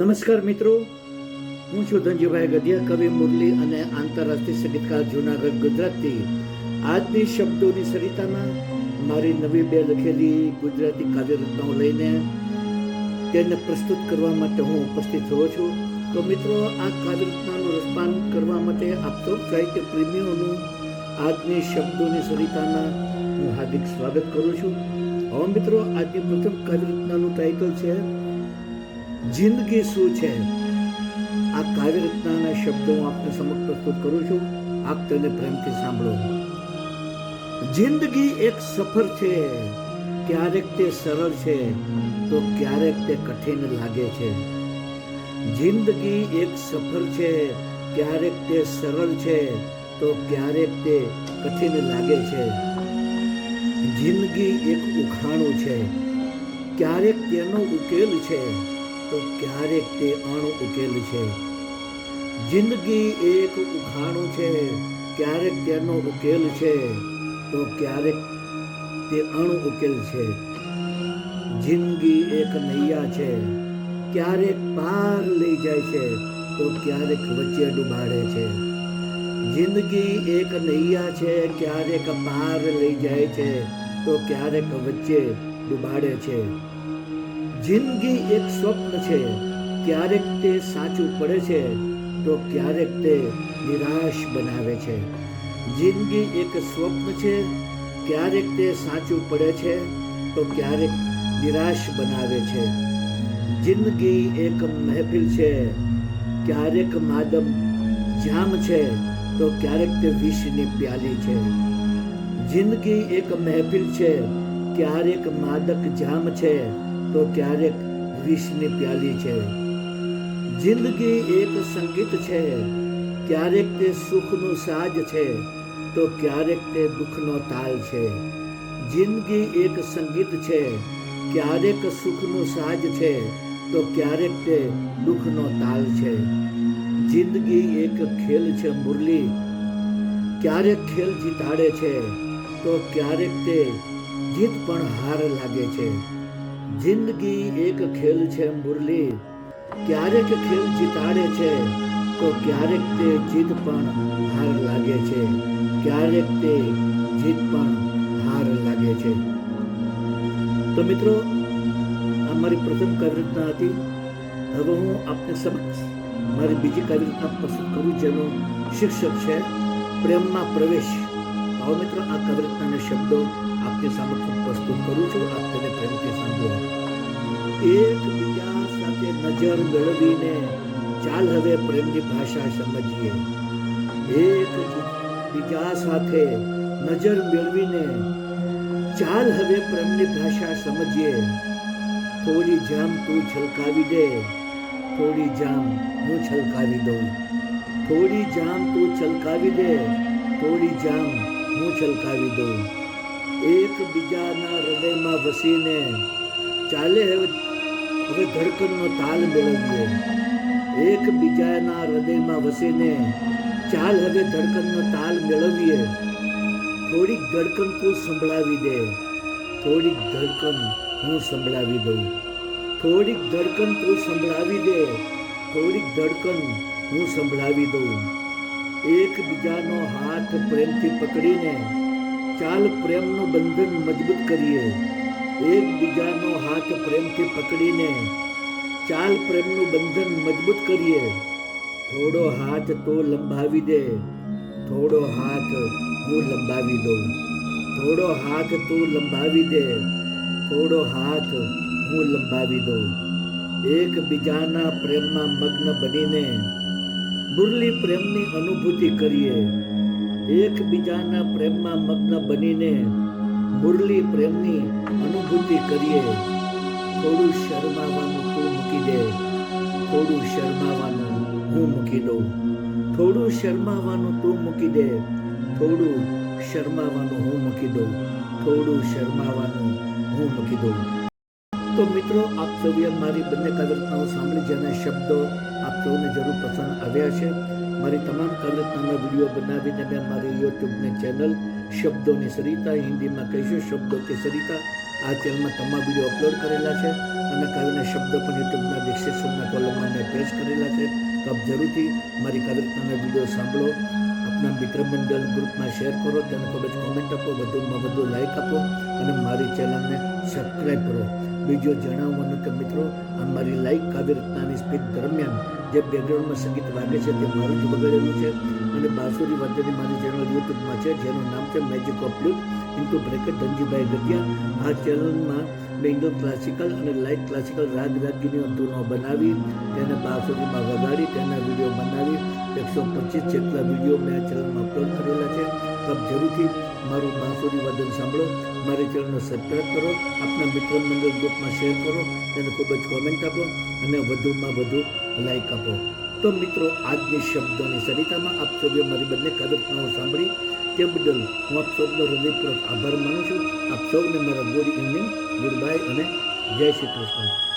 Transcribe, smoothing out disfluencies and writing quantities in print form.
નમસ્કાર મિત્રો, હું છું ધનજીભાઈ ગઢિયા, કવિ મુરલી અને આંતરરાષ્ટ્રીય સંગીતકાર જૂનાગઢ ગુજરાતથી. આજની શબ્દોની સરિતામાં મારી નવી બે લખેલી ગુજરાતી કાવ્યરચનાઓ લઈને તેને પ્રસ્તુત કરવા માટે હું ઉપસ્થિત થયો છું. તો મિત્રો, આ કાવ્યરચનાનું રસપાન કરવા માટે આપ સૌ સાહિત્ય પ્રેમીઓનું આજની શબ્દોની સરિતામાં હું હાર્દિક સ્વાગત કરું છું. હવે મિત્રો, આજની પ્રથમ કાવ્યરચનાનું ટાઇટલ છે જિંદગી શું છે. આ કાવ્યરચનાના શબ્દો હું આપને સમક્ષ પ્રસ્તુત કરું છું. આપ તેને પ્રેમથી સાંભળો. જિંદગી એક સફર છે, ક્યારેક તે સરળ છે તો ક્યારેક તે કઠિન લાગે છે. જિંદગી એક સફર છે, ક્યારેક તે સરળ છે તો ક્યારેક તે કઠિન લાગે છે. જિંદગી એક ઉખાણું છે, ક્યારેક તેનો ઉકેલ છે તો ક્યારેક તે અણ ઉકેલ છે. જિંદગી એક ઉખાણું છે, ક્યારેક તેનો ઉકેલ છે તો ક્યારેક તે અણ ઉકેલ છે. જિંદગી એક નૈયા છે, ક્યારેક પાર લઈ જાય છે તો ક્યારેક વચ્ચે ડૂબાડે છે. જિંદગી એક નૈયા છે, ક્યારેક પાર લઈ જાય છે તો ક્યારેક વચ્ચે ડૂબાડે છે. જિંદગી એક સ્વપ્ન છે, ક્યારેક તે સાચું પડે છે તો ક્યારેક તે નિરાશ બનાવે છે. જિંદગી એક સ્વપ્ન છે, ક્યારેક તે સાચું પડે છે તો ક્યારેક નિરાશ બનાવે છે. જિંદગી એક મહેફિલ છે, ક્યારેક માદમ જામ છે તો ક્યારેક તે વિષની પ્યાલી છે. જિંદગી એક મહેફિલ છે, ક્યારેક માદક જામ છે તો ક્યારેક વિષની પ્યાલી છે. જિંદગી એક સંગીત છે, ક્યારેક તે સુખનું સાજ છે તો ક્યારેક તે દુઃખનો તાલ છે. જિંદગી એક સંગીત છે, ક્યારેક સુખનું સાજ છે તો ક્યારેક તે દુઃખનો તાલ છે. જિંદગી એક ખેલ છે મુરલી, ક્યારેક ખેલ જીતાડે છે તો ક્યારેક તે જીત પણ હાર લાગે છે. જિંદગી એક ખેલ છે મુરલી, ક્યારેક ખેલ જીતાડે છે તો ક્યારેક તે જીત પણ હાર લાગે છે. ક્યારેક તે જીત પણ હાર લાગે છે. તો મિત્રો, આ મારી પ્રથમ કાવ્યરચના હતી. હવે હું આપને સમક્ષ મારી બીજી કાવ્યરચના પ્રસ્તુત કરું, જેનું શીર્ષક છે પ્રેમમાં પ્રવેશ. હવે મિત્રો, આ કાવ્યરચનાના શબ્દો આપની સમક્ષ પ્રસ્તુત કરું છું. આપ તેને પ્રેમથી સાંભળો. એકબીજા સાથે નજર મેળવીને ચાલ હવે પ્રેમની ભાષા સમજીએ. એકબીજા સાથે નજર મેળવીને ચાલ હવે પ્રેમની ભાષા સમજીએ. થોડી જામ તું છલકાવી દે, થોડી જામ હું છલકાવી દઉં. થોડી જામ તું છલકાવી દે, થોડી જામ હું છલકાવી દઉં. એકબીજાના હૃદયમાં વસીને ચાલે હવે ધડકનનો તાલ મેળવીએ. એકબીજાના હૃદયમાં વસીને ચાલ હવે ધડકનનો તાલ મેળવીએ. થોડીક ધડકન તું સંભળાવી દે, થોડીક ધડકન હું સંભળાવી દઉં. થોડીક ધડકન તું સંભળાવી દે, થોડીક ધડકન હું સંભળાવી દઉં. એકબીજાનો હાથ પ્રેમથી પકડીને ચાલ પ્રેમનું બંધન મજબૂત કરીએ. એકબીજાનો હાથ પ્રેમથી પકડીને ચાલ પ્રેમનું બંધન મજબૂત કરીએ. થોડો હાથ તો લંબાવી દે, થોડો હાથ હું લંબાવી દઉં. થોડો હાથ તો લંબાવી દે, થોડો હાથ હું લંબાવી દઉં. એકબીજાના પ્રેમમાં મગ્ન બનીને મુરલી પ્રેમની અનુભૂતિ કરીએ. એકબીજાના પ્રેમમાં મગ્ન બનીને મુરલી પ્રેમની અનુભૂતિ કરીએ. થોડું શરમાવાનું તું મૂકી દે, થોડું શરમાવાનું હું મૂકી દઉં. થોડું શરમાવાનું તું મૂકી દે, થોડું શરમાવાનું હું મૂકી દઉં. થોડું શરમાવાનું હું મૂકી દઉં. તો મિત્રો, આપ સૌએ મારી બંને કાવ્યરચનાઓ સાંભળી, જેના શબ્દો આપ સૌને જરૂર પસંદ આવ્યા છે. મારી તમામ કાવ્યરચનાનો વિડીયો બનાવીને મેં મારી યુટ્યુબની ચેનલ શબ્દોની સરિતા, હિન્દીમાં કહીશું શબ્દો કે સરિતા, આ ચેનલમાં તમામ વિડીયો અપલોડ કરેલા છે. અને કાવ્યના શબ્દો પણ યુટ્યુબના ડિસ્ક્રિપ્શનના કોલમમાં પેશ કરેલા છે. તો આપ જરૂરથી મારી કાવ્યરચનાના વિડીયો સાંભળો, આપના મિત્ર મંડળ ગ્રુપમાં શેર કરો, તેને ખૂબ જ કોમેન્ટ આપો, વધુમાં વધુ લાઈક આપો અને મારી ચેનલને સબસ્ક્રાઈબ કરો. બીજું જણાવવાનું કે મિત્રો, આ મારી લાઈવ કાવ્યરચનાની સ્પીચ દરમિયાન જે બેકગ્રાઉન્ડમાં સંગીત વાગે છે તે મારું જ વગાડેલું છે અને બાંસુરી વાદ્યની મારી ચેનલ યુટ્યુબમાં છે, જેનું નામ છે magic of lute into bracket Dhanjibhai Gadhiya. આ ચેનલમાં મેં ઇન્ડો ક્લાસિકલ અને લાઇટ ક્લાસિકલ રાગ રાગીની ધૂનો બનાવી, તેને બાંસુરીમાં વગાડી, તેના વિડીયો બનાવી 125 જેટલા વિડીયો મેં આ ચેનલમાં અપલોડ કરેલા છે. તો આપ જરૂરથી મારું બાંસુરી વાદન સાંભળો, મારી ચેનલને સબસ્ક્રાઈબ કરો, આપના મિત્ર મંડળ ગ્રુપમાં શેર કરો, તેને ખૂબ જ કોમેન્ટ આપો અને વધુમાં વધુ લાઈક આપો. તો મિત્રો, આજની શબ્દોની સરિતામાં આપ સૌએ મારી બંને કાવ્યરચનાઓ સાંભળી તે બદલ હું આપ સૌનો હૃદયપૂર્વક આભાર માનું છું. આપ સૌને મારા ગુડ ઇવનિંગ, ગુડ બાય અને જય શ્રી કૃષ્ણ.